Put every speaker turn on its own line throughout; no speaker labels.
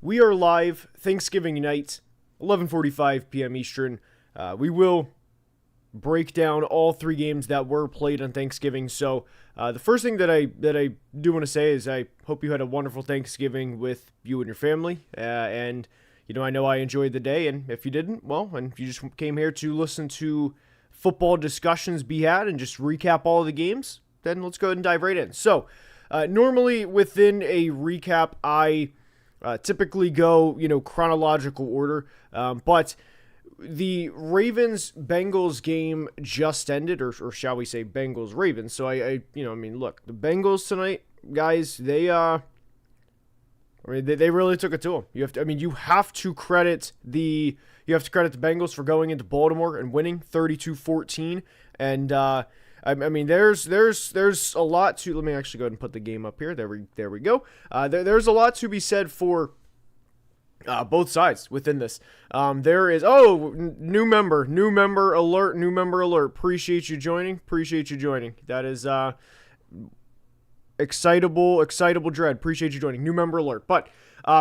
we are live Thanksgiving night, 11:45 p.m. Eastern. We will break down all three games that were played on Thanksgiving. So the first thing that I do want to say is I hope you had a wonderful Thanksgiving with you and your family. And I know I enjoyed the day, and if you didn't, well, and if you just came here to listen to football discussions be had and just recap all of the games, then let's go ahead and dive right in. So normally within a recap, I typically go, chronological order, but the Ravens-Bengals game just ended, or shall we say Bengals-Ravens. So look, the Bengals tonight, guys, they really took it to them. You have to credit the Bengals for going into Baltimore and winning 32-14, and there's a lot to. Let me actually go ahead and put the game up here. There we go. There's a lot to be said for both sides within this. There is new member alert. Appreciate you joining. That is excitable dread. Appreciate you joining. New member alert. But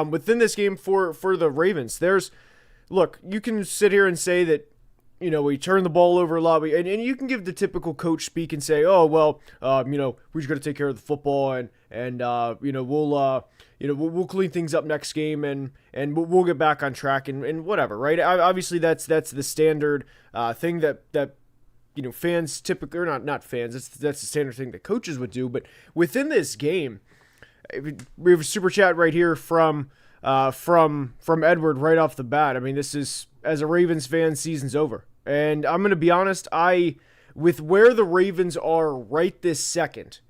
within this game for the Ravens, look, you can sit here and say that we turn the ball over a lot, and you can give the typical coach speak and say, we're just going to take care of the football, and we'll clean things up next game, and we'll get back on track, and whatever, right? Obviously, that's the standard thing that fans typically, or not fans, that's the standard thing that coaches would do. But within this game, we have a super chat right here from Edward right off the bat. This is, as a Ravens fan, season's over. And I'm going to be honest, with where the Ravens are right this second,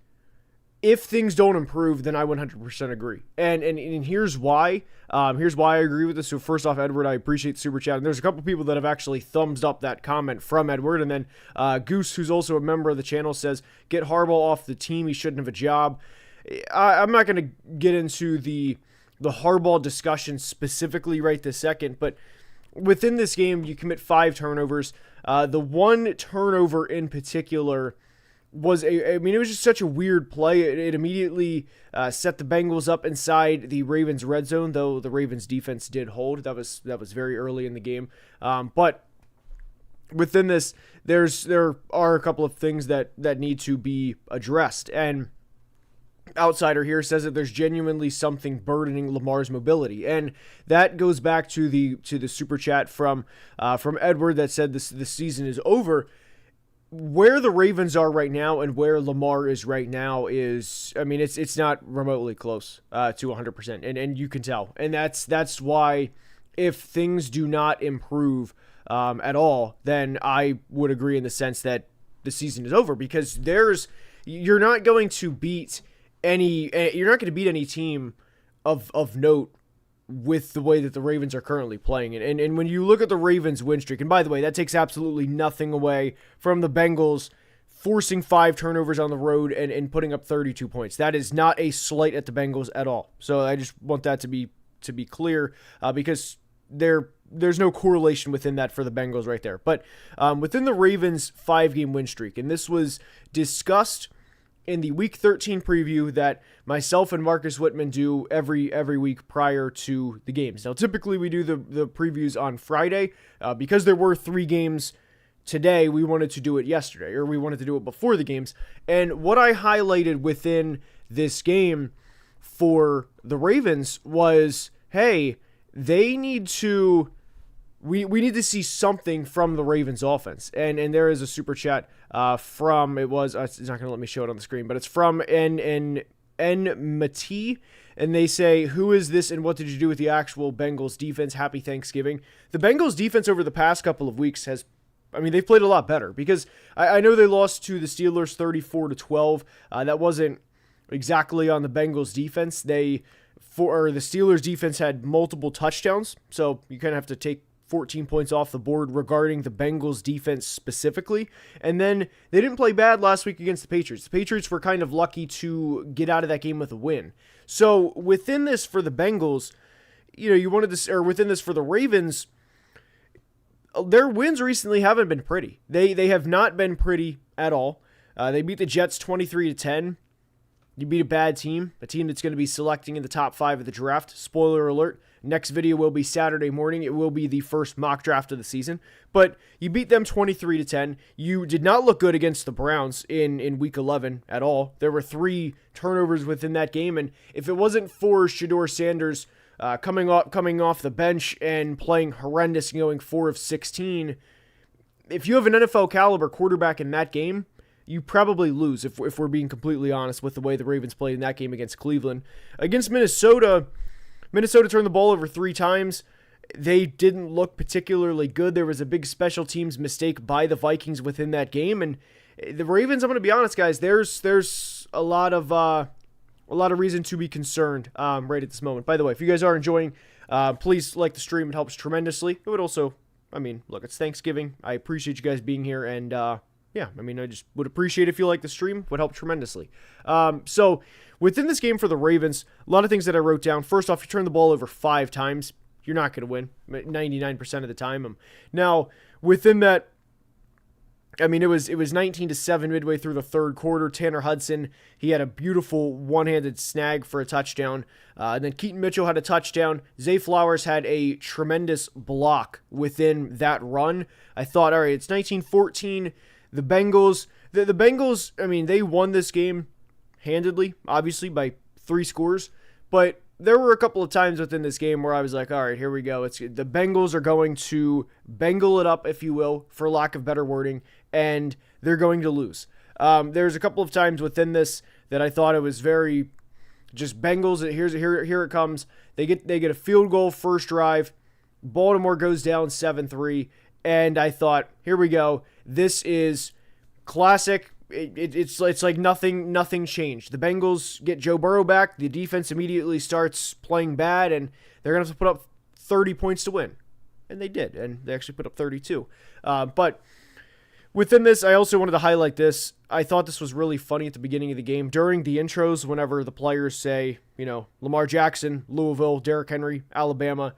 if things don't improve, then I 100% agree. And here's why. Here's why I agree with this. So first off, Edward, I appreciate the super chat. And there's a couple people that have actually thumbs up that comment from Edward. And then Goose, who's also a member of the channel, says, get Harbaugh off the team. He shouldn't have a job. I'm not going to get into the Harbaugh discussion specifically right this second, but within this game, you commit 5 turnovers. The one turnover in particular was it was just such a weird play. It immediately set the Bengals up inside the Ravens red zone, though the Ravens defense did hold. That was very early in the game. But within this, there are a couple of things that need to be addressed. And Outsider here says that there's genuinely something burdening Lamar's mobility, and that goes back to the super chat from Edward that said this season is over. Where the Ravens are right now and where Lamar is right now is, it's not remotely close to 100%, and you can tell, and that's why if things do not improve at all, then I would agree in the sense that the season is over, because you're not going to beat any team of note with the way that the Ravens are currently playing. And when you look at the Ravens win streak, and by the way, that takes absolutely nothing away from the Bengals forcing 5 turnovers on the road and putting up 32 points. That is not a slight at the Bengals at all. So I just want that to be clear, because there's no correlation within that for the Bengals right there. But within the Ravens 5-game win streak, and this was discussed in the Week 13 preview that myself and Marcus Whitman do every week prior to the games. Now, typically we do the previews on Friday. Because there were 3 games today, we wanted to do it yesterday, or we wanted to do it before the games. And what I highlighted within this game for the Ravens was, hey, they need to... We need to see something from the Ravens offense. And there is a super chat from, it's not going to let me show it on the screen, but it's from N. Matee, and they say, who is this and what did you do with the actual Bengals defense? Happy Thanksgiving. The Bengals defense over the past couple of weeks they've played a lot better, because I know they lost to the Steelers 34-12. That wasn't exactly on the Bengals defense. The Steelers defense had multiple touchdowns, so you kind of have to take 14 points off the board regarding the Bengals defense specifically. And then they didn't play bad last week against the Patriots. The Patriots were kind of lucky to get out of that game with a win. So within this for the Bengals, within this for the Ravens, their wins recently haven't been pretty. They have not been pretty at all. They beat the Jets 23-10. You beat a bad team, a team that's going to be selecting in the top 5 of the draft. Spoiler alert, next video will be Saturday morning. It will be the first mock draft of the season. But you beat them 23-10. You did not look good against the Browns in Week 11 at all. There were 3 turnovers within that game, and if it wasn't for Shedeur Sanders coming off the bench and playing horrendous and going 4 of 16, if you have an NFL caliber quarterback in that game, you probably lose if we're being completely honest with the way the Ravens played in that game against Cleveland. Against Minnesota turned the ball over 3 times. They didn't look particularly good. There was a big special teams mistake by the Vikings within that game, and the Ravens, I'm going to be honest, guys, there's a lot of reason to be concerned right at this moment. By the way, if you guys are enjoying, please like the stream. It helps tremendously. It would also, look, it's Thanksgiving. I appreciate you guys being here, and I just would appreciate if you like the stream. Would help tremendously. So within this game for the Ravens, a lot of things that I wrote down. First off, you turn the ball over 5 times. You're not going to win 99% of the time. Now, within that, it was 19-7 midway through the third quarter. Tanner Hudson, he had a beautiful one-handed snag for a touchdown. And then Keaton Mitchell had a touchdown. Zay Flowers had a tremendous block within that run. I thought, all right, it's 19-14. The Bengals, the Bengals, they won this game handedly, obviously, by 3 scores. But there were a couple of times within this game where I was like, all right, here we go. The Bengals are going to Bengal it up, if you will, for lack of better wording, and they're going to lose. There's a couple of times within this that I thought it was very just Bengals. Here it comes. They get a field goal first drive. Baltimore goes down 7-3, and I thought, here we go. This is classic. It's like nothing changed. The Bengals get Joe Burrow back. The defense immediately starts playing bad, and they're going to have to put up 30 points to win. And they did, and they actually put up 32. But within this, I also wanted to highlight this. I thought this was really funny at the beginning of the game. During the intros, whenever the players say, Lamar Jackson, Louisville, Derrick Henry, Alabama,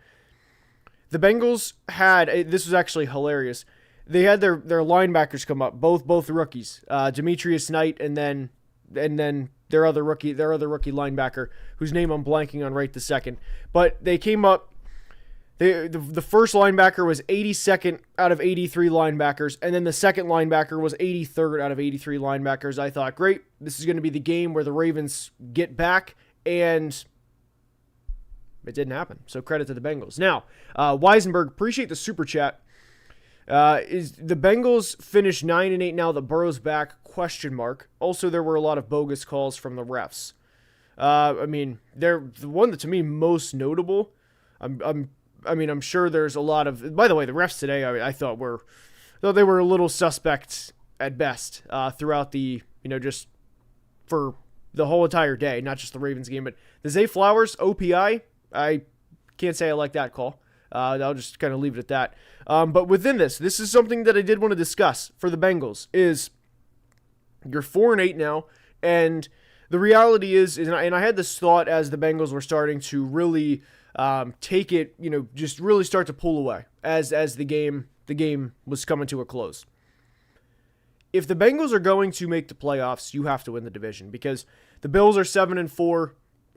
the Bengals this was actually hilarious. They had their linebackers come up, both rookies, Demetrius Knight and then their other rookie linebacker, whose name I'm blanking on right this second. But they came up. The first linebacker was 82nd out of 83 linebackers, and then the second linebacker was 83rd out of 83 linebackers. I thought, great, this is going to be the game where the Ravens get back, and it didn't happen. So credit to the Bengals. Now, Weisenberg, appreciate the super chat. Is the Bengals finish 9-8 now that Burrow's back? ? Also, there were a lot of bogus calls from the refs. They're the one that to me most notable. I'm sure there's a lot of. By the way, the refs today, I thought they were a little suspect at best throughout the just for the whole entire day, not just the Ravens game, but the Zay Flowers OPI. I can't say I like that call. I'll just kind of leave it at that. But within this is something that I did want to discuss for the Bengals is you're 4-8 now, and the reality is and I had this thought as the Bengals were starting to really take it, just really start to pull away as the game was coming to a close. If the Bengals are going to make the playoffs, you have to win the division because the Bills are 7-4.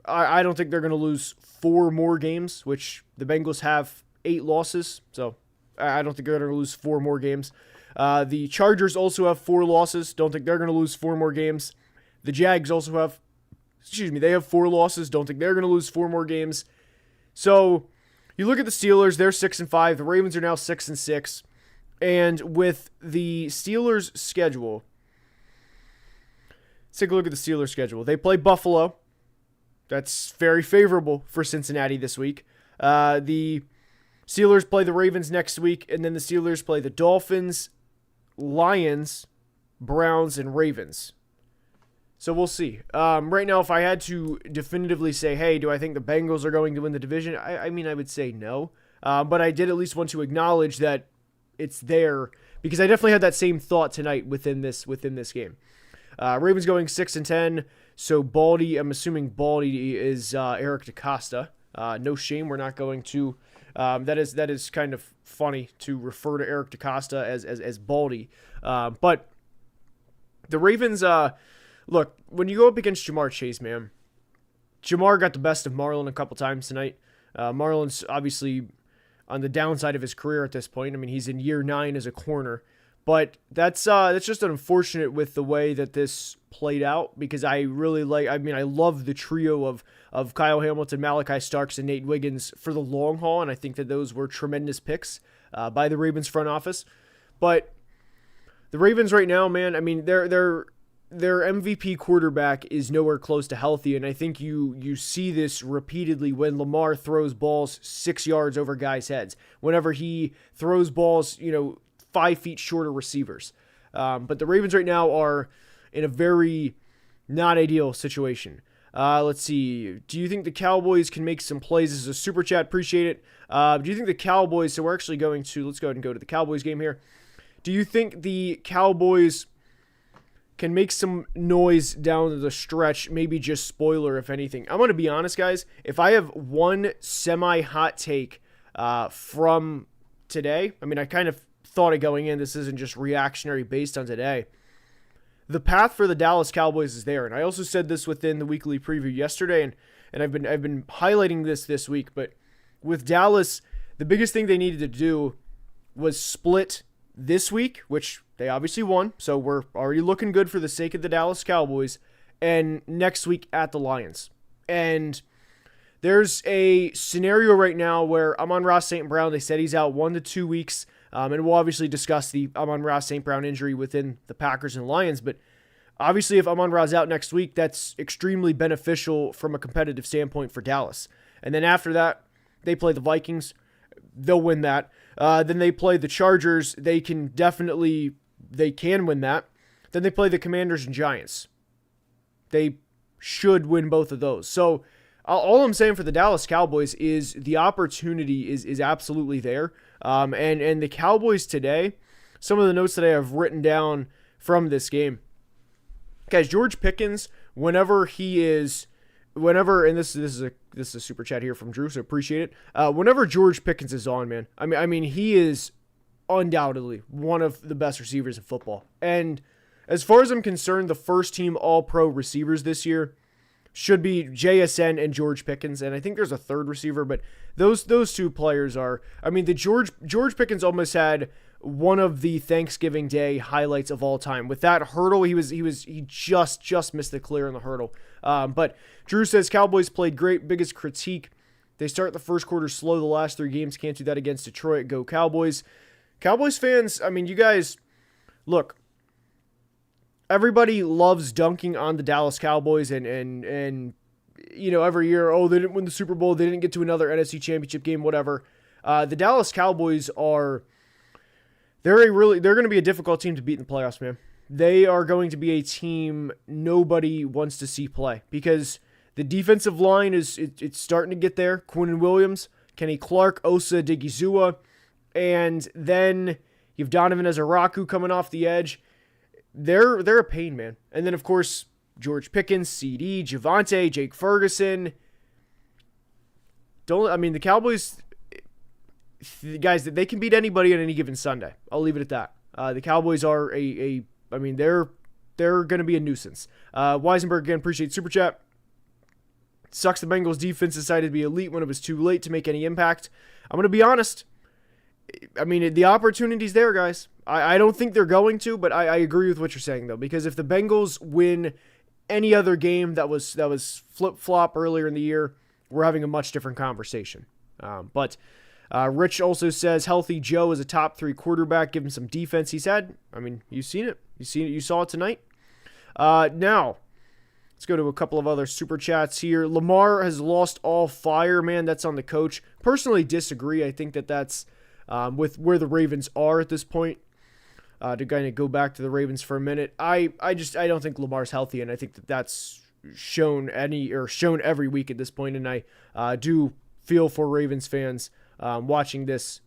I don't think they're going to lose 4 more games, which the Bengals have 8 losses, so I don't think they're going to lose 4 more games. The Chargers also have 4 losses. Don't think they're going to lose 4 more games. The Jags also have, they have 4 losses. Don't think they're going to lose 4 more games. So you look at the Steelers, they're 6-5. The Ravens are now 6-6. And with the Steelers' schedule, let's take a look at the Steelers' schedule. They play Buffalo. That's very favorable for Cincinnati this week. The Steelers play the Ravens next week, and then the Steelers play the Dolphins, Lions, Browns, and Ravens. So we'll see. Right now, if I had to definitively say, hey, do I think the Bengals are going to win the division? I would say no. But I did at least want to acknowledge that it's there because I definitely had that same thought tonight within this game. Ravens going 6-10. So Baldy, I'm assuming Baldy is Eric DeCosta. No shame, we're not going to. That is kind of funny to refer to Eric DeCosta as Baldy. But the Ravens, look, when you go up against Jamar Chase, man, Jamar got the best of Marlon a couple times tonight. Marlon's obviously on the downside of his career at this point. I mean, he's in year 9 as a corner. But that's just unfortunate with the way that this played out, because I love the trio of Kyle Hamilton, Malachi Starks, and Nate Wiggins for the long haul, and I think that those were tremendous picks by the Ravens front office. But the Ravens right now, man, I mean, their MVP quarterback is nowhere close to healthy, and I think you see this repeatedly when Lamar throws balls 6 yards over guys' heads. Whenever he throws balls, 5 feet shorter receivers. But the Ravens right now are in a very not ideal situation. Let's see. Do you think the Cowboys can make some plays? This is a super chat. Appreciate it. Do you think the Cowboys, so we're actually let's go ahead and go to the Cowboys game here. Do you think the Cowboys can make some noise down the stretch? Maybe just spoiler, if anything. I'm going to be honest, guys. If I have one semi-hot take from today, I mean, I kind of thought it going in. This isn't just reactionary based on today. The path for the Dallas Cowboys is there, and I also said this within the weekly preview yesterday, and I've been highlighting this week. But with Dallas, the biggest thing they needed to do was split this week, which they obviously won, so we're already looking good for the sake of the Dallas Cowboys, and next week at the Lions. And there's a scenario right now where Amon-Ra St. Brown, they said he's out 1 to 2 weeks. And we'll obviously discuss the Amon-Ra St. Brown injury within the Packers and Lions. But obviously, if Amon-Ra's out next week, that's extremely beneficial from a competitive standpoint for Dallas. And then after that, they play the Vikings. They'll win that. Then they play the Chargers. They can win that. Then they play the Commanders and Giants. They should win both of those. So all I'm saying for the Dallas Cowboys is the opportunity is absolutely there. And the Cowboys today, some of the notes that I have written down from this game. Guys, George Pickens, and this is a super chat here from Drew, so appreciate it. Whenever George Pickens is on, man, I mean he is undoubtedly one of the best receivers in football. And as far as I'm concerned, the first team All-Pro receivers this year should be JSN and George Pickens, and I think there's a third receiver, but those two players are. I mean, the George Pickens almost had one of the Thanksgiving Day highlights of all time with that hurdle. He just missed the clear on the hurdle. But Drew says Cowboys played great. Biggest critique: they start the first quarter slow. The last 3 games can't do that against Detroit. Go Cowboys! Cowboys fans, I mean, you guys look. Everybody loves dunking on the Dallas Cowboys and every year, they didn't win the Super Bowl, they didn't get to another NFC Championship game, whatever. The Dallas Cowboys they're going to be a difficult team to beat in the playoffs, man. They are going to be a team nobody wants to see play because the defensive line it's starting to get there. Quinnen Williams, Kenny Clark, Osa Digizua, and then you have Donovan Ezaraku coming off the edge. They're a pain, man. And then, of course, George Pickens, CD, Javonte, Jake Ferguson. The Cowboys, guys, they can beat anybody on any given Sunday. I'll leave it at that. The Cowboys are they're going to be a nuisance. Weisenberg, again, appreciate super chat. Sucks the Bengals defense decided to be elite when it was too late to make any impact. I'm going to be honest. I mean, the opportunity's there, guys. I don't think they're going to, but I agree with what you're saying, though, because if the Bengals win any other game that was flip-flop earlier in the year, we're having a much different conversation. But Rich also says, healthy Joe is a top 3 quarterback. Give him some defense, he said. I mean, you've seen it. You saw it tonight. Now, let's go to a couple of other super chats here. Lamar has lost all fire, man. That's on the coach. Personally disagree. I think that's with where the Ravens are at this point. To kind of go back to the Ravens for a minute, I don't think Lamar's healthy, and I think that's shown every week at this point. And I do feel for Ravens fans watching this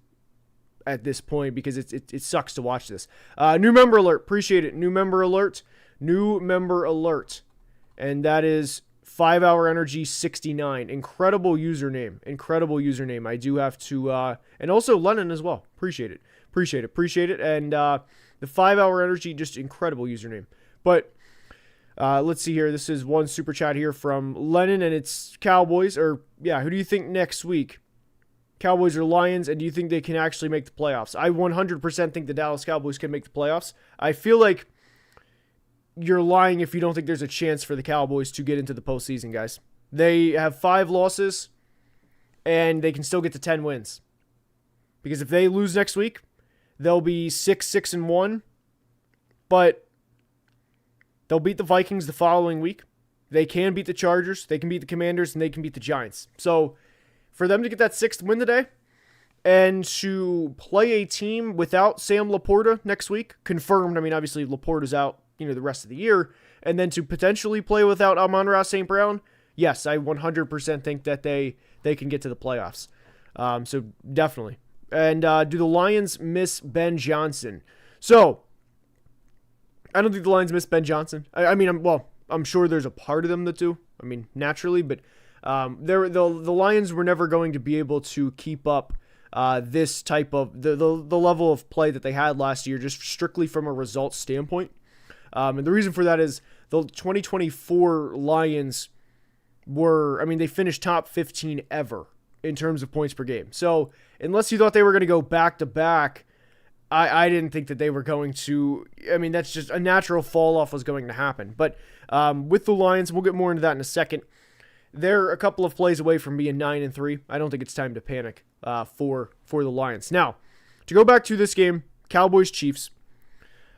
at this point because it sucks to watch this. New member alert, appreciate it. New member alert, and that is 5 Hour Energy 69. Incredible username. I do have to, and also Lennon as well. Appreciate it. And the 5 Hour Energy, just incredible username. But Let's see here. This is one super chat here from Lennon, and it's Cowboys. Who do you think next week? Cowboys or Lions, and do you think they can actually make the playoffs? I 100% think the Dallas Cowboys can make the playoffs. I feel like you're lying if you don't think there's a chance for the Cowboys to get into the postseason, guys. They have 5 losses, and they can still get to 10 wins. Because if they lose next week, they'll be 6-1, but they'll beat the Vikings the following week. They can beat the Chargers, they can beat the Commanders, and they can beat the Giants. So for them to get that 6th win today and to play a team without Sam Laporta next week, confirmed, I mean, obviously Laporta's out, the rest of the year, and then to potentially play without Amon-Ra St. Brown, yes, I 100% think that they can get to the playoffs. So definitely. And do the Lions miss Ben Johnson? So I don't think the Lions miss Ben Johnson. I'm sure there's a part of them that do. I mean, naturally, but the Lions were never going to be able to keep up this type of the level of play that they had last year, just strictly from a results standpoint. And the reason for that is the 2024 Lions they finished top 15 ever in terms of points per game. So unless you thought they were going to go back to back, I didn't think that they were going to. I mean, that's just a natural fall off was going to happen. But with the Lions, we'll get more into that in a second. They're a couple of plays away from being 9-3. I don't think it's time to panic for the Lions. Now, to go back to this game, Cowboys-Chiefs.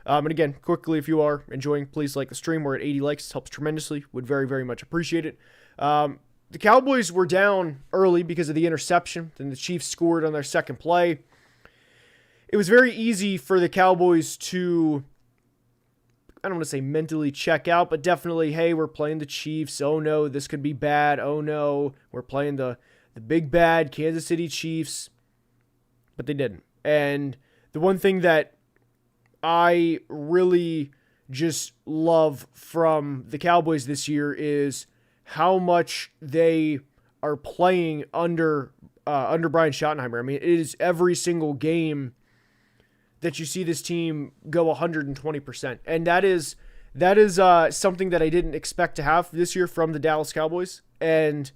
And again, quickly, if you are enjoying, please like the stream. We're at 80 likes. It helps tremendously. Would very, very much appreciate it. The Cowboys were down early because of the interception. Then the Chiefs scored on their second play. It was very easy for the Cowboys to, I don't want to say mentally check out, but definitely, hey, we're playing the Chiefs. Oh, no, this could be bad. Oh, no, we're playing the big bad Kansas City Chiefs. But they didn't. And the one thing that I really just love from the Cowboys this year is how much they are playing under Brian Schottenheimer. I mean, it is every single game that you see this team go 120%. And that is something that I didn't expect to have this year from the Dallas Cowboys. And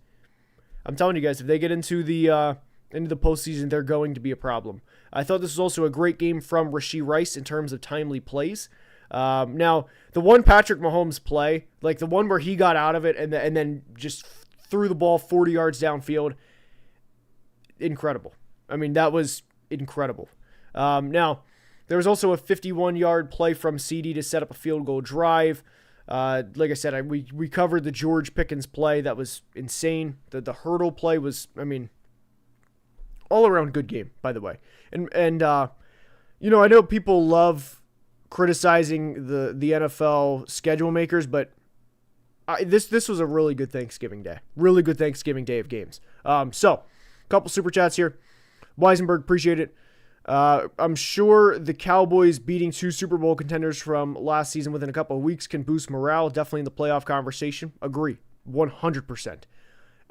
I'm telling you guys, if they get into the postseason, they're going to be a problem. I thought this was also a great game from Rashee Rice in terms of timely plays. Now, the one Patrick Mahomes play, like the one where he got out of it and then just threw the ball 40 yards downfield, incredible. I mean, that was incredible. Now, there was also a 51-yard play from CD to set up a field goal drive. Like I said, we covered the George Pickens play. That was insane. The hurdle play was, all around good game, by the way. And I know people love criticizing the NFL schedule makers, but this was a really good Thanksgiving day. Really good Thanksgiving day of games. So, a couple super chats here. Weisenberg, appreciate it. I'm sure the Cowboys beating 2 Super Bowl contenders from last season within a couple of weeks can boost morale. Definitely in the playoff conversation. Agree. 100%.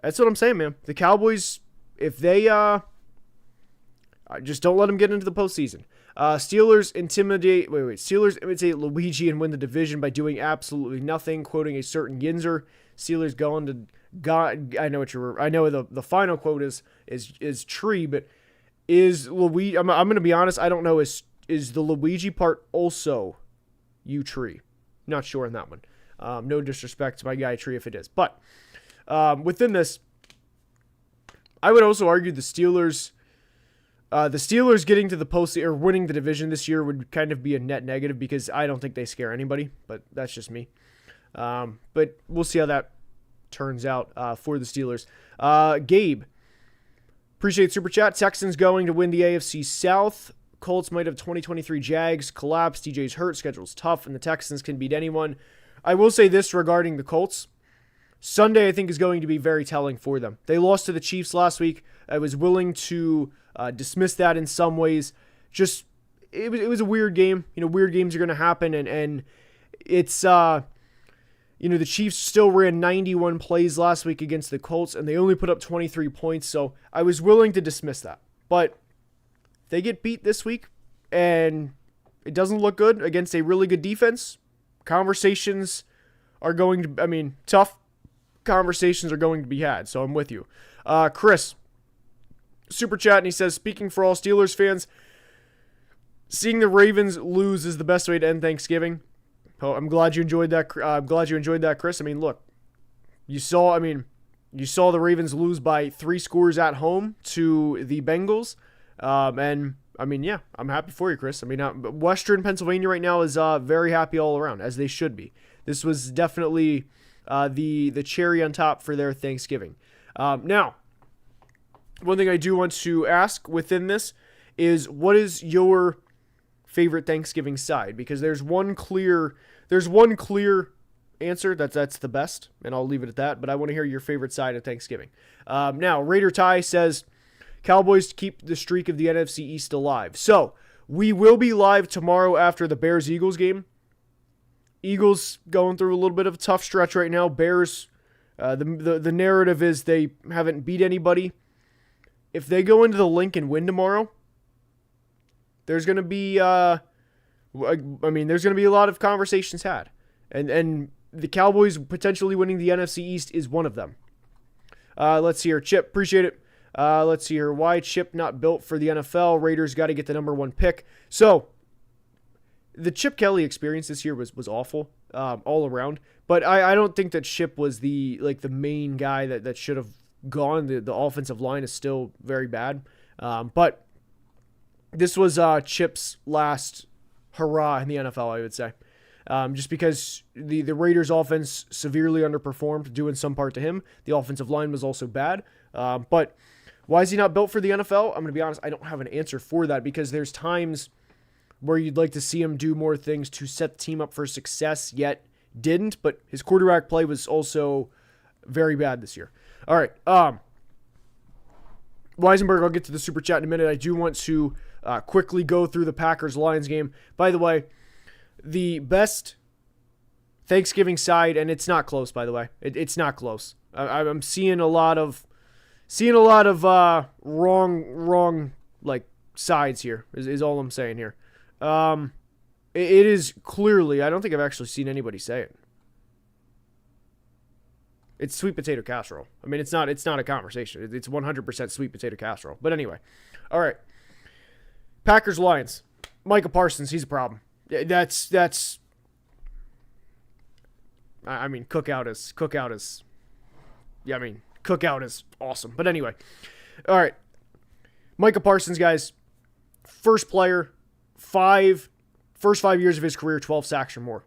That's what I'm saying, man. The Cowboys, if they just don't let them get into the postseason. Steelers imitate Luigi and win the division by doing absolutely nothing. Quoting a certain Yinzer. Steelers going to God. I know the final quote is tree, but is Luigi? I'm going to be honest. I don't know. Is the Luigi part also you tree? Not sure on that one. No disrespect to my guy Tree if it is, but within this, I would also argue the Steelers getting to the postseason or winning the division this year would kind of be a net negative because I don't think they scare anybody, but that's just me. But we'll see how that turns out for the Steelers. Gabe, appreciate super chat. Texans going to win the AFC South. Colts might have 2023 Jags collapse. DJ's hurt. Schedule's tough, and the Texans can beat anyone. I will say this regarding the Colts. Sunday, I think, is going to be very telling for them. They lost to the Chiefs last week. I was willing to dismiss that in some ways. Just, it was a weird game. Weird games are going to happen, and it's, the Chiefs still ran 91 plays last week against the Colts, and they only put up 23 points, so I was willing to dismiss that. But they get beat this week, and it doesn't look good against a really good defense. Conversations are going to, I mean, tough conversations are going to be had. So I'm with you. Chris, super chat, and he says, speaking for all Steelers fans, seeing the Ravens lose is the best way to end Thanksgiving. Oh, I'm glad you enjoyed that. I'm glad you enjoyed that, Chris. I mean, look, you saw the Ravens lose by 3 scores at home to the Bengals. And I mean, yeah, I'm happy for you, Chris. I mean, Western Pennsylvania right now is very happy all around, as they should be. This was definitely the cherry on top for their Thanksgiving. Now, one thing I do want to ask within this is, what is your favorite Thanksgiving side? Because there's one clear answer that's the best, and I'll leave it at that. But I want to hear your favorite side of Thanksgiving. Now, Raider Ty says, Cowboys keep the streak of the NFC East alive. So we will be live tomorrow after the Bears-Eagles game. Eagles going through a little bit of a tough stretch right now. Bears, the narrative is they haven't beat anybody. If they go into the Link and win tomorrow, there's going to be, there's going to be a lot of conversations had. And the Cowboys potentially winning the NFC East is one of them. Let's see here. Chip, appreciate it. Let's see here. Why Chip not built for the NFL? Raiders got to get the number 1 pick. So, the Chip Kelly experience this year was awful all around. But I don't think that Chip was the main guy that should have gone. The offensive line is still very bad. But this was Chip's last hurrah in the NFL, I would say. Just because the Raiders offense severely underperformed, due in some part to him. The offensive line was also bad. But why is he not built for the NFL? I'm going to be honest, I don't have an answer for that, because there's times where you'd like to see him do more things to set the team up for success, yet didn't. But his quarterback play was also very bad this year. All right. Weisenberg, I'll get to the super chat in a minute. I do want to quickly go through the Packers-Lions game. By the way, the best Thanksgiving side, and it's not close, by the way. It's not close. I'm seeing a lot of wrong sides here is all I'm saying here. It is clearly, I don't think I've actually seen anybody say it. It's sweet potato casserole. I mean, it's not a conversation. It's 100% sweet potato casserole. But anyway, all right. Packers Lions. Micah Parsons, he's a problem. That's. I mean, cookout is awesome. But anyway, all right. Micah Parsons, guys, first player, first 5 years of his career, 12 sacks or more.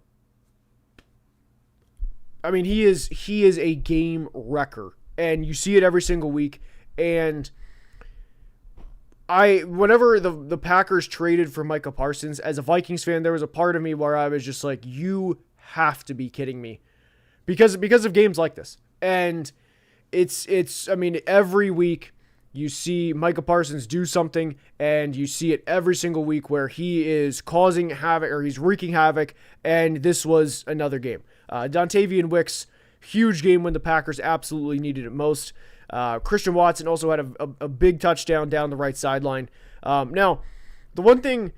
I mean, he is a game wrecker, and you see it every single week. And whenever the Packers traded for Micah Parsons, as a Vikings fan, there was a part of me where I was just like, you have to be kidding me, because of games like this. And it's I mean, every week you see Micah Parsons do something, and you see it every single week where he is causing havoc, or he's wreaking havoc, and this was another game. Dontavian Wicks, huge game when the Packers absolutely needed it most. Christian Watson also had a big touchdown down the right sideline. Now, the one thing,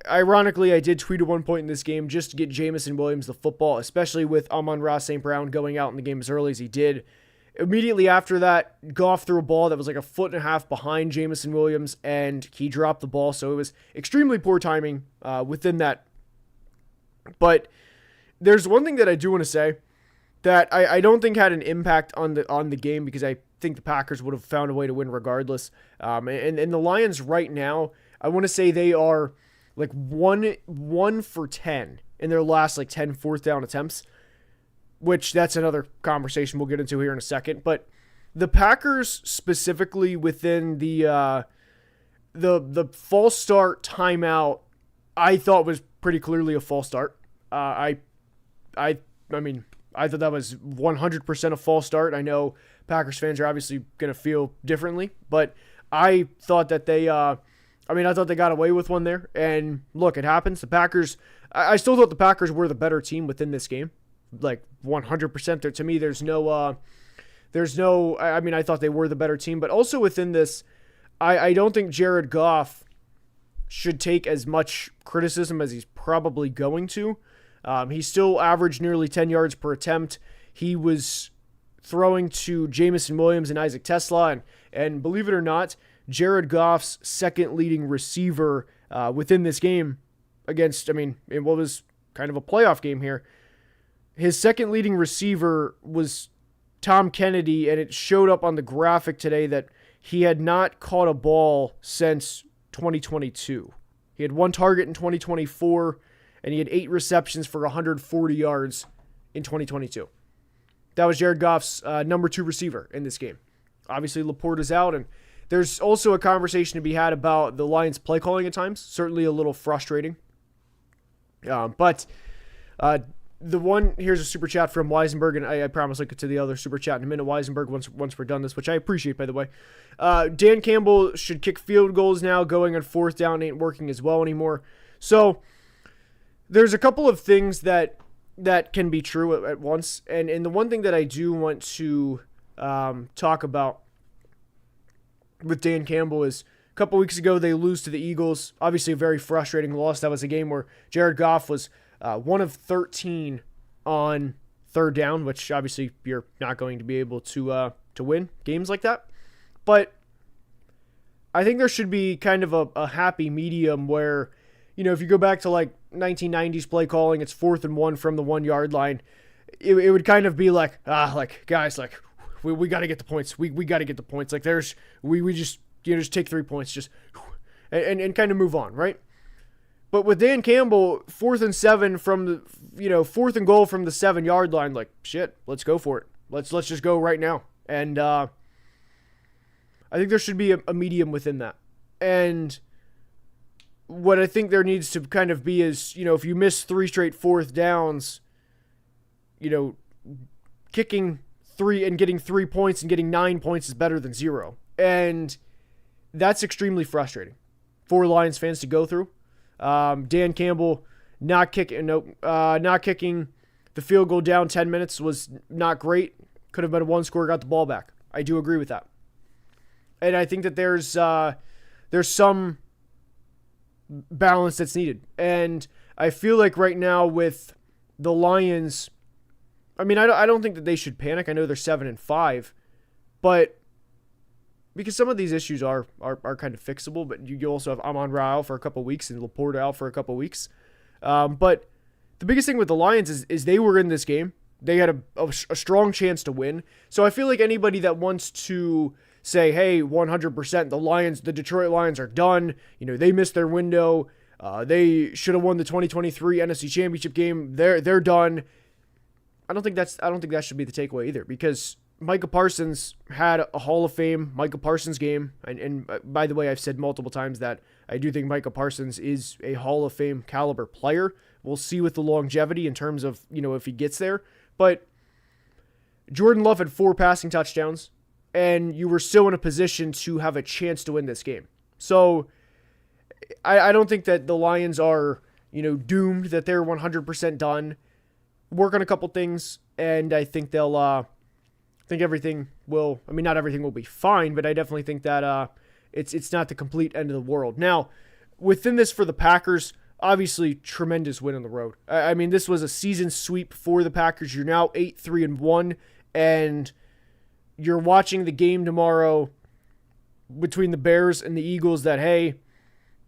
ironically, I did tweet at one point in this game just to get Jamison Williams the football, especially with Amon-Ra St. Brown going out in the game as early as he did. Immediately after that, Goff threw a ball that was like a foot and a half behind Jamison Williams, and he dropped the ball. So it was extremely poor timing within that. But there's one thing that I do want to say that I don't think had an impact on the game, because I think the Packers would have found a way to win regardless. And the Lions right now, I want to say they are like 1 for 10 in their last 10 fourth down attempts, which that's another conversation we'll get into here in a second. But the Packers specifically within the false start timeout, I thought was pretty clearly a false start. I mean, I thought that was 100% a false start. I know Packers fans are obviously going to feel differently, but I thought that I thought they got away with one there. And look, it happens. The Packers, I still thought the Packers were the better team within this game. 100%. To me, I thought they were the better team. But also within this, I don't think Jared Goff should take as much criticism as he's probably going to. He still averaged nearly 10 yards per attempt. He was throwing to Jamison Williams and Isaac Tesla, and believe it or not, Jared Goff's second leading receiver within this game against, in what was kind of a playoff game here, his second leading receiver was Tom Kennedy, and it showed up on the graphic today that he had not caught a ball since 2022. He had one target in 2024, and he had 8 receptions for 140 yards in 2022. That was Jared Goff's number 2 receiver in this game. Obviously, Laporte is out, and there's also a conversation to be had about the Lions' play calling at times. Certainly a little frustrating. But here's a super chat from Weisenberg, and I promise I'll get to the other super chat in a minute. Weisenberg, once we're done this, which I appreciate, by the way. Dan Campbell should kick field goals now. Going on 4th down ain't working as well anymore. So there's a couple of things that can be true at once. And the one thing that I do want to talk about with Dan Campbell is a couple weeks ago they lose to the Eagles. Obviously a very frustrating loss. That was a game where Jared Goff was 1 of 13 on 3rd down, which obviously you're not going to be able to win games like that. But I think there should be kind of a happy medium where, if you go back to like 1990s play calling, it's 4th and 1 from the 1 yard line. It would kind of be like, guys, we got to get the points. We got to get the points. Like we just take 3 points, just and kind of move on, right? But with Dan Campbell, 4th and 7 from the 4th and goal from the 7 yard line, like shit, let's go for it. Let's just go right now. And I think there should be a medium within that. And what I think there needs to kind of be is, if you miss 3 straight 4th downs, kicking 3 and getting 3 points and getting 9 points is better than 0. And that's extremely frustrating for Lions fans to go through. Dan Campbell not kicking the field goal down 10 minutes was not great. Could have been a 1 score, got the ball back. I do agree with that. And I think that there's some balance that's needed. And I feel like right now with the Lions, I don't think that they should panic. I know they're 7-5, but because some of these issues are kind of fixable, but you also have Amon-Ra out for a couple weeks and Laporte out for a couple weeks. But the biggest thing with the Lions is they were in this game. They had a strong chance to win. So I feel like anybody that wants to say, hey, 100%, the Detroit Lions are done. They missed their window. They should have won the 2023 NFC Championship game. They're done. I don't think that should be the takeaway either, because Micah Parsons had a Hall of Fame Micah Parsons game. And by the way, I've said multiple times that I do think Micah Parsons is a Hall of Fame caliber player. We'll see with the longevity in terms of, if he gets there. But Jordan Love had 4 passing touchdowns, and you were still in a position to have a chance to win this game. So I don't think that the Lions are, doomed, that they're 100% done. Work on a couple things, and I think they'll think everything will, not everything will be fine, but I definitely think that it's not the complete end of the world. Now, within this for the Packers, obviously tremendous win on the road. This was a season sweep for the Packers. You're now 8-3-1, and you're watching the game tomorrow between the Bears and the Eagles that, hey,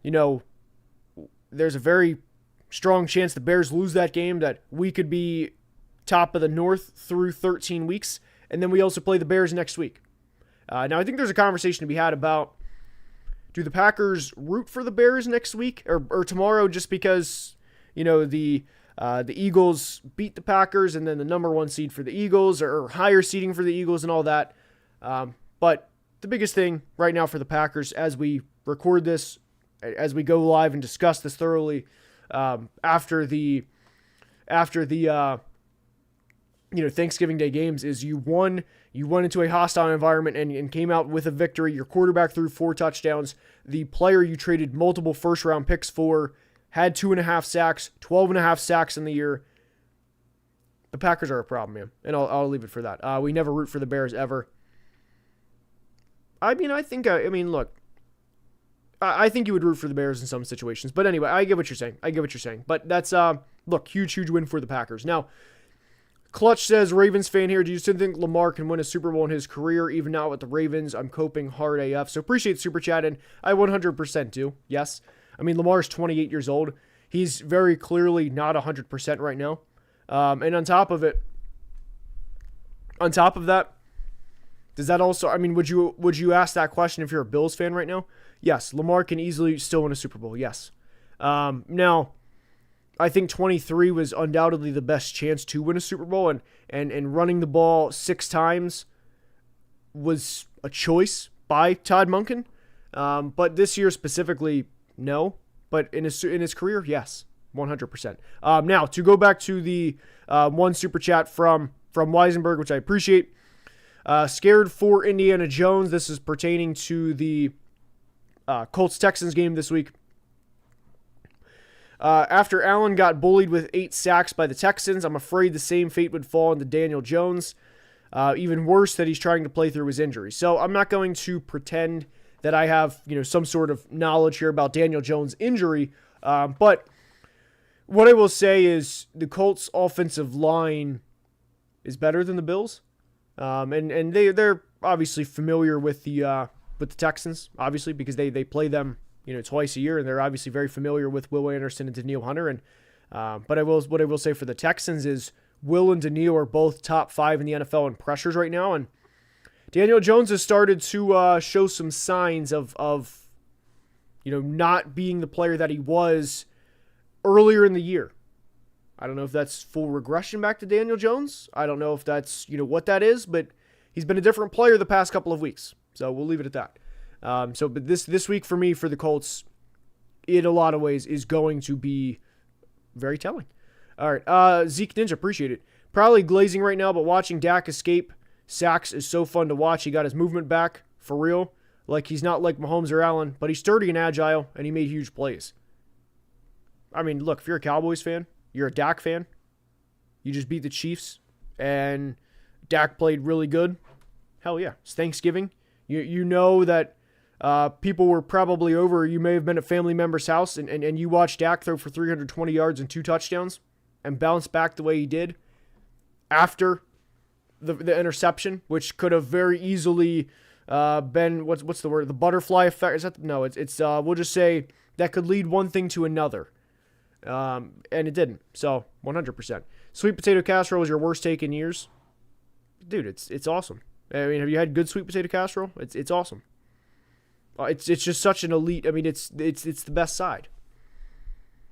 there's a very strong chance the Bears lose that game, that we could be top of the North through 13 weeks. And then we also play the Bears next week. Now, I think there's a conversation to be had about, do the Packers root for the Bears next week or tomorrow just because, the Eagles beat the Packers and then the number 1 seed for the Eagles or higher seeding for the Eagles and all that. But the biggest thing right now for the Packers as we record this, as we go live and discuss this thoroughly after the Thanksgiving Day games, is you went into a hostile environment and came out with a victory. Your quarterback threw 4 touchdowns. The player you traded multiple first-round picks for had 2.5 sacks, 12.5 sacks in the year. The Packers are a problem, man, and I'll leave it for that. We never root for the Bears ever. I think you would root for the Bears in some situations, but anyway, I get what you're saying. But that's look, huge win for the Packers. Now, Clutch says, Ravens fan here, do you still think Lamar can win a Super Bowl in his career, even now with the Ravens? I'm coping hard AF. So appreciate the super chat, and I 100% do, yes. I mean, Lamar's 28 years old. He's very clearly not 100% right now. And on top of that, does that also, I mean, would you ask that question if you're a Bills fan right now? Yes, Lamar can easily still win a Super Bowl, yes. Now, I think 23 was undoubtedly the best chance to win a Super Bowl, and running the ball 6 times was a choice by Todd Monken. But this year specifically, no. But in his career, yes, 100%. Now, to go back to the one super chat from Weisenberg, which I appreciate. Scared for Indiana Jones. This is pertaining to the Colts-Texans game this week. After Allen got bullied with 8 sacks by the Texans, I'm afraid the same fate would fall into Daniel Jones. Even worse, that he's trying to play through his injury. So I'm not going to pretend that I have, some sort of knowledge here about Daniel Jones' injury. But what I will say is the Colts' offensive line is better than the Bills. And they're obviously familiar with the Texans, obviously, because they play them twice a year, and they're obviously very familiar with Will Anderson and Danielle Hunter. And what I will say for the Texans is Will and Danielle are both top 5 in the NFL in pressures right now, and Daniel Jones has started to show some signs of not being the player that he was earlier in the year. I don't know if that's full regression back to Daniel Jones. I don't know if that's what that is, but he's been a different player the past couple of weeks. So we'll leave it at that. But this week for me, for the Colts, in a lot of ways, is going to be very telling. All right, Zeke Ninja, appreciate it. Probably glazing right now, but watching Dak escape sacks is so fun to watch. He got his movement back, for real. Like, he's not like Mahomes or Allen, but he's sturdy and agile, and he made huge plays. I mean, look, if you're a Cowboys fan, you're a Dak fan, you just beat the Chiefs, and Dak played really good. Hell yeah. It's Thanksgiving. You know that people were probably over. You may have been at family member's house, and you watched Dak throw for 320 yards and 2 touchdowns and bounce back the way he did after the interception, which could have very easily been, what's the word? The butterfly effect? Is that, no, it's we'll just say that could lead one thing to another. And it didn't. So 100%. Sweet potato casserole is your worst take in years. Dude, it's awesome. I mean, have you had good sweet potato casserole? It's awesome. It's just such an elite. I mean, it's the best side.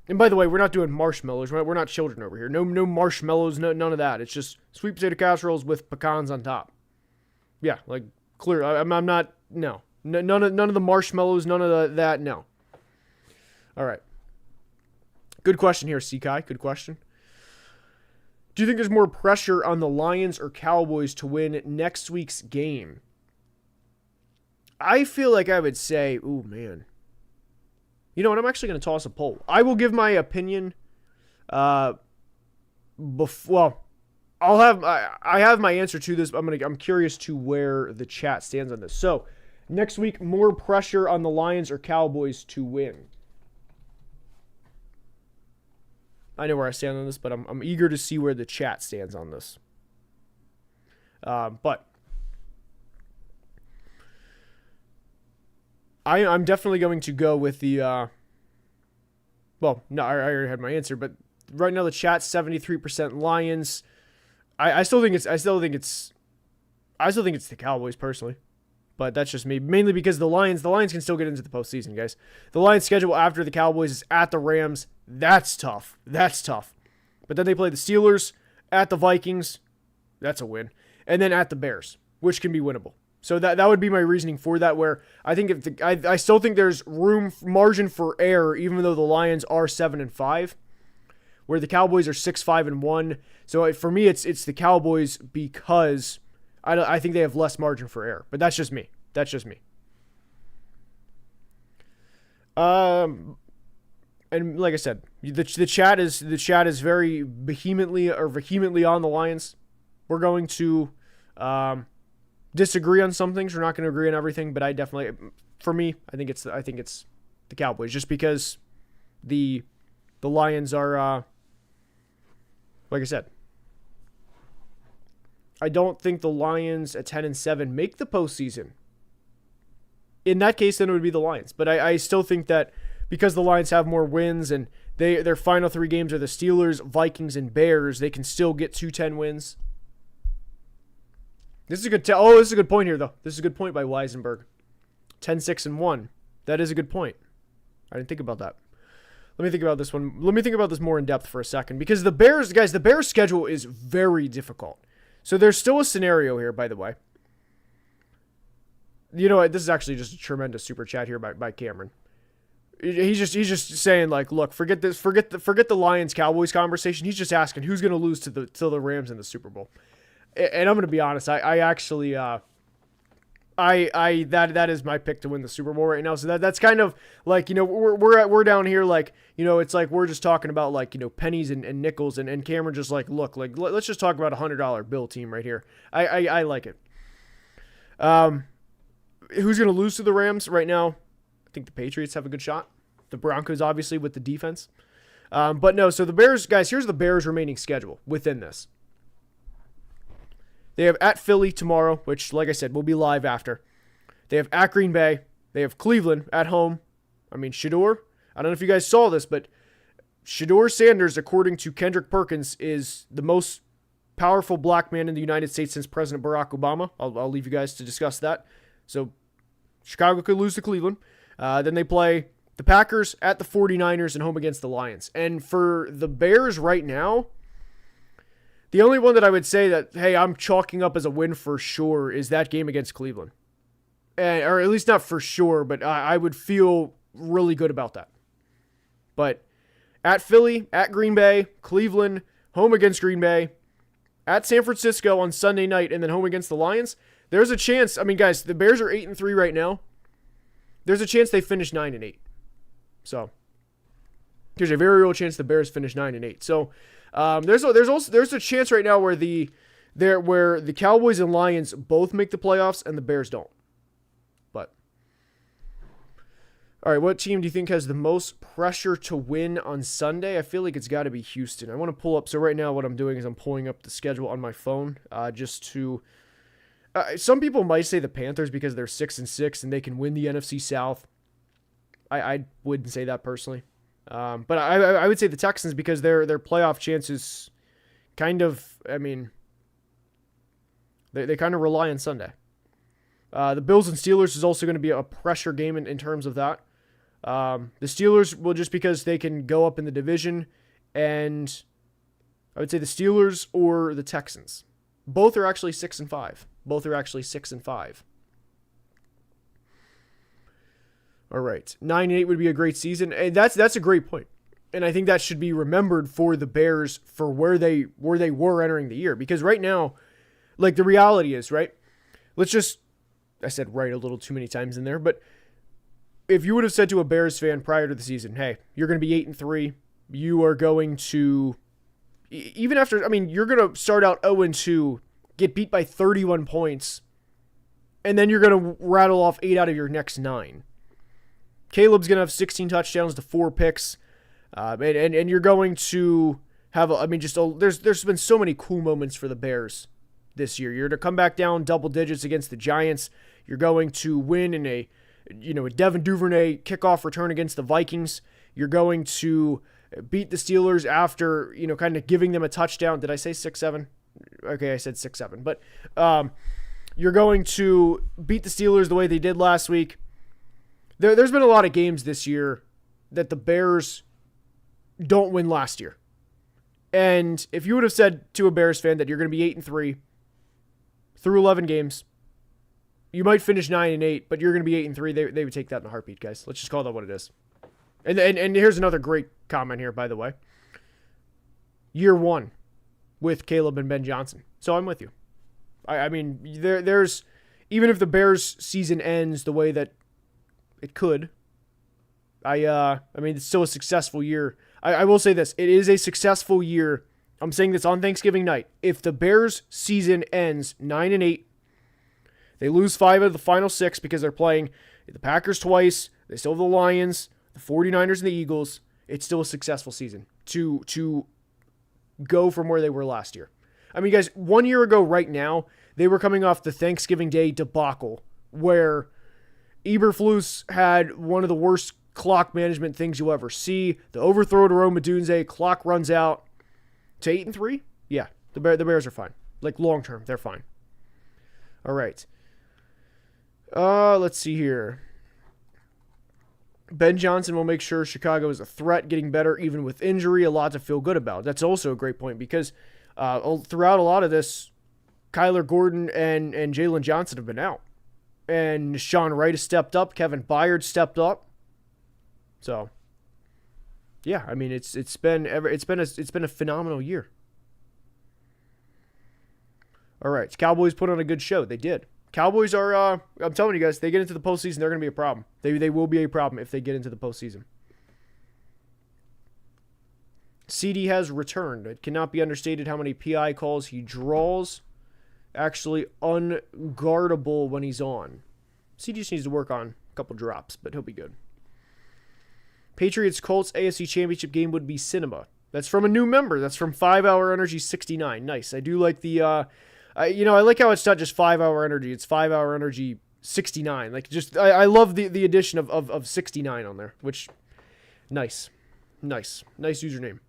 And by the way, we're not doing marshmallows. We're not children over here. No marshmallows. None of that. It's just sweet potato casseroles with pecans on top. Yeah, like clear. I'm not. No. None of the marshmallows. None of that. No. All right. Good question here, Sekai. Good question. Do you think there's more pressure on the Lions or Cowboys to win next week's game? I feel like I would say, ooh, man. You know what? I'm actually going to toss a poll. I will give my opinion. I have my answer to this. But I'm curious to where the chat stands on this. So, next week, more pressure on the Lions or Cowboys to win. I know where I stand on this, but I'm eager to see where the chat stands on this. But I'm definitely going to go with the. Well, no, I already had my answer, but right now the chat's 73% Lions. I still think it's the Cowboys personally, but that's just me. Mainly because the Lions can still get into the postseason, guys. The Lions' schedule after the Cowboys is at the Rams. That's tough. But then they play the Steelers, at the Vikings. That's a win. And then at the Bears, which can be winnable. So that would be my reasoning for that, where I think I still think there's margin for error, even though the Lions are 7-5, where the Cowboys are 6-5-1. So for me, it's the Cowboys because I think they have less margin for error. But that's just me. And like I said, the chat is very vehemently on the Lions. We're going to disagree on some things. We're not going to agree on everything, but I definitely, for me, I think it's the Cowboys, just because the Lions are Like I said, I don't think the Lions at 10-7 make the postseason. In that case, then it would be the Lions. But I still think that because the Lions have more wins and their final 3 games are the Steelers, Vikings, and Bears, they can still get 2-10 wins. This is a good this is a good point here, though. This is a good point by Weisenberg. 10-6-1. That is a good point. I didn't think about that. Let me think about this one. Let me think about this more in depth for a second. Because the Bears schedule is very difficult. So there's still a scenario here, by the way. You know what? This is actually just a tremendous super chat here by Cameron. He's just saying, like, look, forget the Lions Cowboys conversation. He's just asking who's going to lose to the Rams in the Super Bowl. And I'm going to be honest, I actually that is my pick to win the Super Bowl right now. So that's kind of like, you know, we're down here, like, you know, it's like we're just talking about, like, you know, pennies and nickels, and Cameron just like, look, like, let's just talk about $100 bill team right here. I like it. Who's going to lose to the Rams right now? I think the Patriots have a good shot. The Broncos, obviously, with the defense. But no, so the Bears, guys, here's the Bears' remaining schedule within this. They have at Philly tomorrow, which, like I said, will be live after. They have at Green Bay. They have Cleveland at home. I mean, Shedeur, I don't know if you guys saw this, but Shedeur Sanders, according to Kendrick Perkins, is the most powerful black man in the United States since President Barack Obama. I'll leave you guys to discuss that. So Chicago could lose to Cleveland. Then they play the Packers at the 49ers and home against the Lions. And for the Bears right now, the only one that I would say that, hey, I'm chalking up as a win for sure is that game against Cleveland. Or at least not for sure, but I would feel really good about that. But at Philly, at Green Bay, Cleveland, home against Green Bay, at San Francisco on Sunday night, and then home against the Lions, there's a chance. I mean, guys, the Bears are 8-3 right now. There's a chance they finish 9-8. So there's a very real chance the Bears finish 9-8. So there's a chance right now where the Cowboys and Lions both make the playoffs and the Bears don't. But all right, what team do you think has the most pressure to win on Sunday? I feel like it's got to be Houston. I want to pull up. So right now, what I'm doing is I'm pulling up the schedule on my phone, just to. Some people might say the Panthers because they're 6-6 and they can win the NFC South. I wouldn't say that personally. But I would say the Texans because their playoff chances kind of, I mean, they kind of rely on Sunday. The Bills and Steelers is also going to be a pressure game in terms of that. The Steelers will, just because they can go up in the division, and I would say the Steelers or the Texans. Both are actually 6-5. Both are actually 6-5. All right, 9-8 would be a great season, and that's a great point. And I think that should be remembered for the Bears for where they were entering the year. Because right now, like, the reality is, right? I said right a little too many times in there, but if you would have said to a Bears fan prior to the season, hey, you're going to be 8-3, you are going to, even after, I mean, you're going to start out 0-2, get beat by 31 points, and then you're going to rattle off 8 out of your next 9. Caleb's going to have 16 touchdowns to 4 picks. And you're going to have, there's been so many cool moments for the Bears this year. You're to come back down double digits against the Giants. You're going to win in a Devin Duvernay kickoff return against the Vikings. You're going to beat the Steelers after, kind of giving them a touchdown. Did I say 6-7? Okay, I said 6-7. But you're going to beat the Steelers the way they did last week. There's been a lot of games this year that the Bears don't win last year. And if you would have said to a Bears fan that you're going to be 8-3 through 11 games, you might finish 9-8, but you're going to be 8-3, they would take that in a heartbeat, guys. Let's just call that what it is. And here's another great comment here, by the way. Year 1 with Caleb and Ben Johnson. So I'm with you. I mean, there's, even if the Bears season ends the way that it could, I mean, it's still a successful year. I will say this. It is a successful year. I'm saying this on Thanksgiving night. If the Bears season ends 9-8, they lose 5 out of the final 6 because they're playing the Packers twice. They still have the Lions, the 49ers, and the Eagles. It's still a successful season. To go from where they were last year. I mean, guys, 1 year ago right now, they were coming off the Thanksgiving Day debacle where Eberflus had one of the worst clock management things you'll ever see. The overthrow to Rome Odunze, clock runs out to 8-3. Yeah, the Bears are fine. Like long term, they're fine. All right. Let's see here. Ben Johnson will make sure Chicago is a threat, getting better even with injury. A lot to feel good about. That's also a great point because throughout a lot of this, Kyler Gordon and Jalen Johnson have been out. And Sean Wright has stepped up. Kevin Byard stepped up. So, yeah, I mean it's been a phenomenal year. All right, Cowboys put on a good show. They did. Cowboys are, I'm telling you guys, they get into the postseason, they're going to be a problem. They will be a problem if they get into the postseason. CD has returned. It cannot be understated how many PI calls he draws. Actually unguardable when he's on. CD just needs to work on a couple drops, but he'll be good. Patriots Colts AFC Championship game would be cinema. That's from a new member. That's from 5 Hour Energy 69. Nice. I do like the... I like how it's not just 5 Hour Energy. It's 5 Hour Energy 69. Like, just I love the addition of 69 on there, which nice username.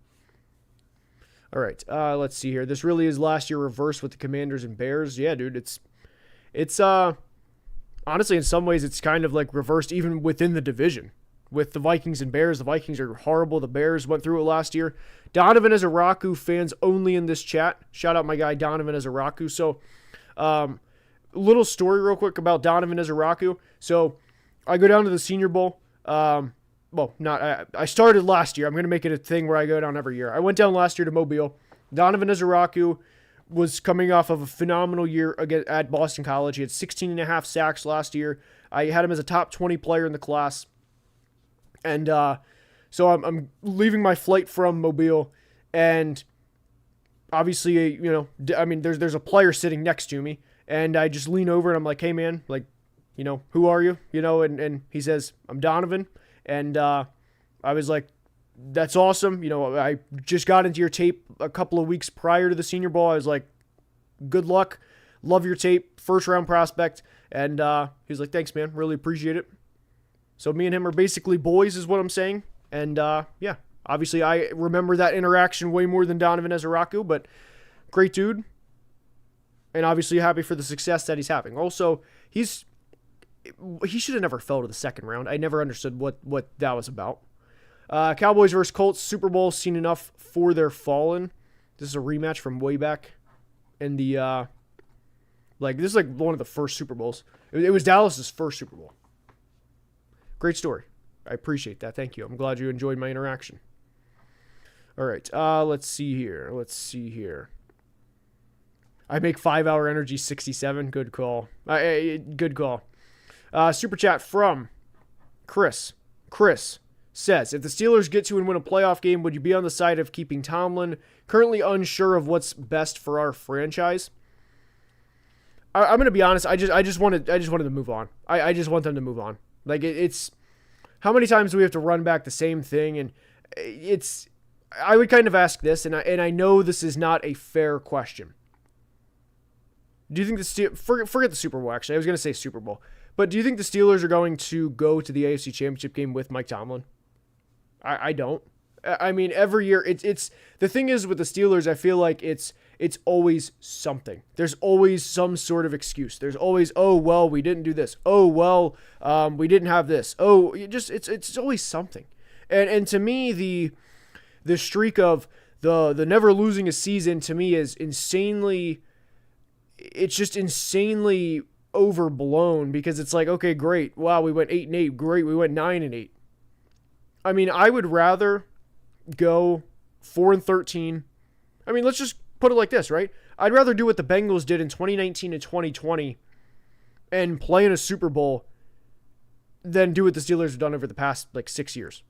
All right, let's see here. This really is last year reversed with the Commanders and Bears. Yeah, dude, it's honestly in some ways it's kind of like reversed even within the division. With the Vikings and Bears, the Vikings are horrible. The Bears went through it last year. Donovan Ezeraku fans only in this chat. Shout out my guy Donovan Ezeraku. So, little story real quick about Donovan Ezeraku. So, I go down to the Senior Bowl. I started last year. I'm going to make it a thing where I go down every year. I went down last year to Mobile. Donovan Ezeraku was coming off of a phenomenal year again at Boston College. He had 16.5 sacks last year. I had him as a top 20 player in the class. And so I'm leaving my flight from Mobile, and obviously, there's a player sitting next to me, and I just lean over and I'm like, hey man, like, who are you? And he says, I'm Donovan. And I was like, that's awesome. I just got into your tape a couple of weeks prior to the Senior Bowl. I was like, good luck. Love your tape. First round prospect. And he's like, thanks, man. Really appreciate it. So me and him are basically boys is what I'm saying. And yeah, obviously I remember that interaction way more than Donovan Ezeraku, but great dude. And obviously happy for the success that he's having. Also, he should have never fell to the second round. I never understood what that was about. Cowboys versus Colts, Super Bowl, seen enough for their fallen. This is a rematch from way back in the, this is like one of the first Super Bowls. It was Dallas's first Super Bowl. Great story. I appreciate that. Thank you. I'm glad you enjoyed my interaction. All right. Let's see here. I make 5 Hour Energy 67. Good call. Good call. Super chat from Chris. Chris says, if the Steelers get to and win a playoff game, would you be on the side of keeping Tomlin? Currently unsure of what's best for our franchise. I'm going to be honest. I just wanted to move on. I just want them to move on. Like, it's how many times do we have to run back the same thing? And I would kind of ask this, and I know this is not a fair question. Do you think forget the Super Bowl, actually. I was going to say Super Bowl. But do you think the Steelers are going to go to the AFC Championship game with Mike Tomlin? I don't. I mean, every year, it's the thing is with the Steelers, I feel like it's always something. There's always some sort of excuse. There's always, oh, well, we didn't do this. Oh, well, we didn't have this. Oh, it's always something. And to me, the streak of the never losing a season to me is insanely overblown because it's like, okay, great. Wow, we went 8-8. Great, we went 9-8. I mean, I would rather go 4-13. I mean, let's just put it like this, right? I'd rather do what the Bengals did in 2019 and 2020 and play in a Super Bowl than do what the Steelers have done over the past 6 years.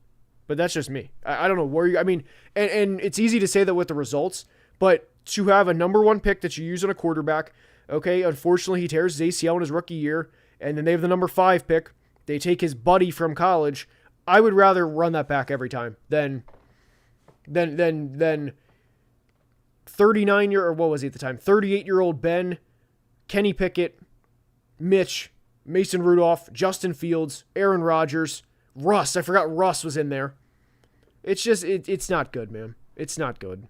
But that's just me. I don't know where you, I mean, and it's easy to say that with the results, but to have a number one pick that you use on a quarterback, okay, unfortunately he tears his ACL in his rookie year, and then they have the number 5 pick. They take his buddy from college. I would rather run that back every time than 39-year, or what was he at the time? 38-year-old Ben, Kenny Pickett, Mitch, Mason Rudolph, Justin Fields, Aaron Rodgers, Russ. I forgot Russ was in there. It's just, it's not good, man. It's not good.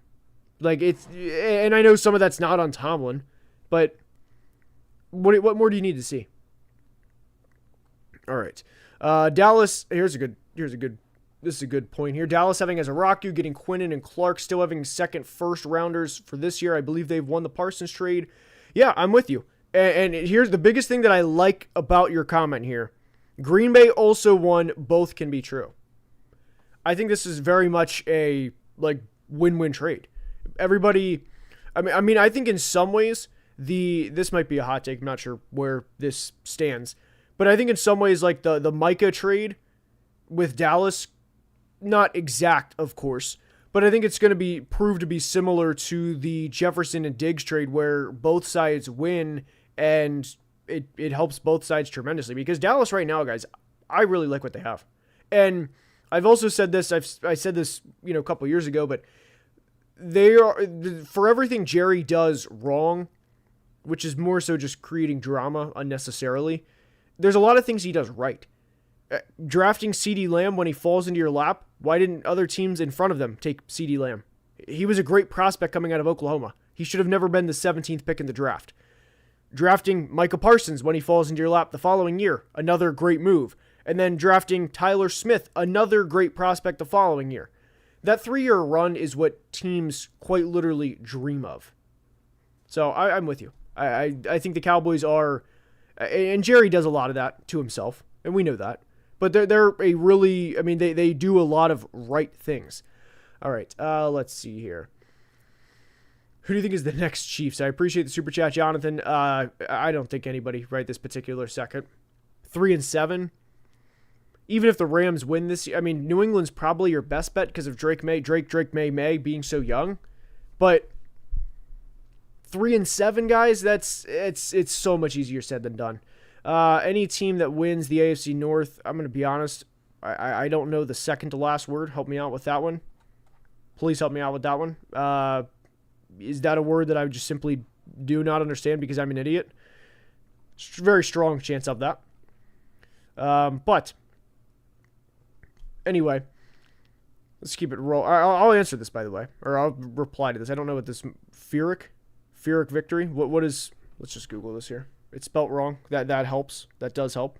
And I know some of that's not on Tomlin, but what more do you need to see? All right. Dallas, this is a good point here. Dallas having as a Raku, getting Quinnen and Clark, still having second first rounders for this year. I believe they've won the Parsons trade. Yeah, I'm with you. And here's the biggest thing that I like about your comment here. Green Bay also won. Both can be true. I think this is very much a win-win trade. Everybody, I think in some ways this might be a hot take. I'm not sure where this stands, but I think in some ways the Micah trade with Dallas, not exact, of course, but I think it's going to be proved to be similar to the Jefferson and Diggs trade, where both sides win and it helps both sides tremendously. Because Dallas right now, guys, I really like what they have, and I've also said this. I said this a couple years ago, but they are, for everything Jerry does wrong, which is more so just creating drama unnecessarily, there's a lot of things he does right. Drafting CeeDee Lamb when he falls into your lap, why didn't other teams in front of them take CeeDee Lamb? He was a great prospect coming out of Oklahoma. He should have never been the 17th pick in the draft. Drafting Micah Parsons when he falls into your lap the following year, another great move. And then drafting Tyler Smith, another great prospect the following year. That 3-year run is what teams quite literally dream of. So I'm with you. I think the Cowboys are, and Jerry does a lot of that to himself, and we know that. But they're a really, they do a lot of right things. All right, let's see here. Who do you think is the next Chiefs? I appreciate the super chat, Jonathan. I don't think anybody right this particular second. 3-7. Even if the Rams win this year, New England's probably your best bet because of Drake May being so young. But 3-7, guys, it's so much easier said than done. Any team that wins the AFC North, I'm going to be honest, I don't know the second to last word. Help me out with that one. Please help me out with that one. Is that a word that I just simply do not understand because I'm an idiot? Very strong chance of that. But anyway, let's keep it roll. I'll answer this, by the way, or I'll reply to this. I don't know what this Pyrrhic victory. What is? Let's just Google this here. It's spelt wrong. That helps. That does help.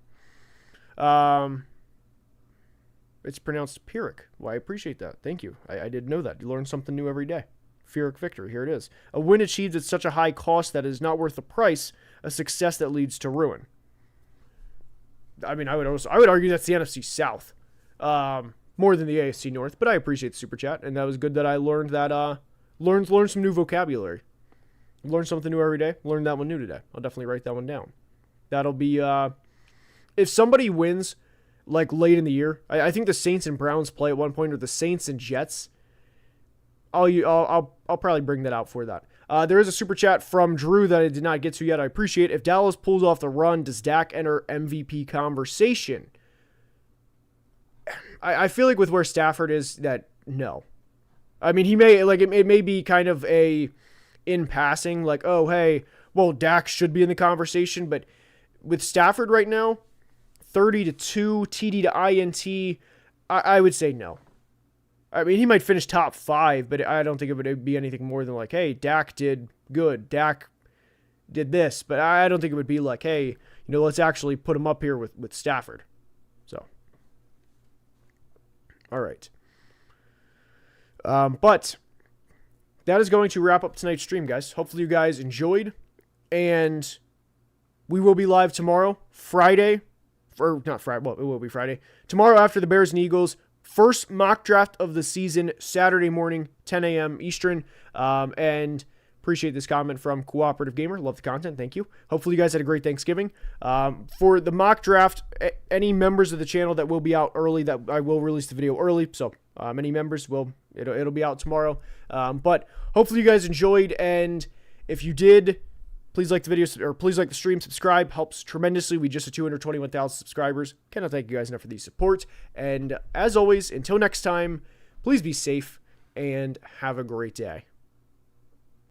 It's pronounced Pyrrhic. Well, I appreciate that. Thank you. I didn't know that. You learn something new every day. Pyrrhic victory. Here it is. A win achieved at such a high cost that it is not worth the price. A success that leads to ruin. I would argue that's the NFC South, more than the AFC North. But I appreciate the super chat, and that was good that I learned that. Learned some new vocabulary. Learn something new every day. Learned that one new today. I'll definitely write that one down. That'll be if somebody wins late in the year. I think the Saints and Browns play at one point, or the Saints and Jets. I'll probably bring that out for that. There is a super chat from Drew that I did not get to yet. I appreciate it. If Dallas pulls off the run, does Dak enter MVP conversation? I feel like with where Stafford is, that no. He may it may be kind of a in passing, oh hey, well Dak should be in the conversation, but with Stafford right now, 30-2 TD to INT, I would say no. He might finish top 5, but I don't think it would be anything more than hey, Dak did good. Dak did this, but I don't think it would be hey, let's actually put him up here with Stafford. So, all right. But that is going to wrap up tonight's stream, guys. Hopefully you guys enjoyed, and we will be live tomorrow, Friday, or not Friday, well, it will be Friday. Tomorrow after the Bears and Eagles. First mock draft of the season, Saturday morning, 10 a.m. Eastern. And appreciate this comment from Cooperative Gamer. Love the content. Thank you. Hopefully you guys had a great Thanksgiving. For the mock draft, any members of the channel that will be out early, that I will release the video early. So many members it'll be out tomorrow. But hopefully you guys enjoyed. And if you did, please like the video, or please like the stream, subscribe, helps tremendously. We just hit 221,000 subscribers. Cannot thank you guys enough for the support. And as always, until next time, please be safe and have a great day.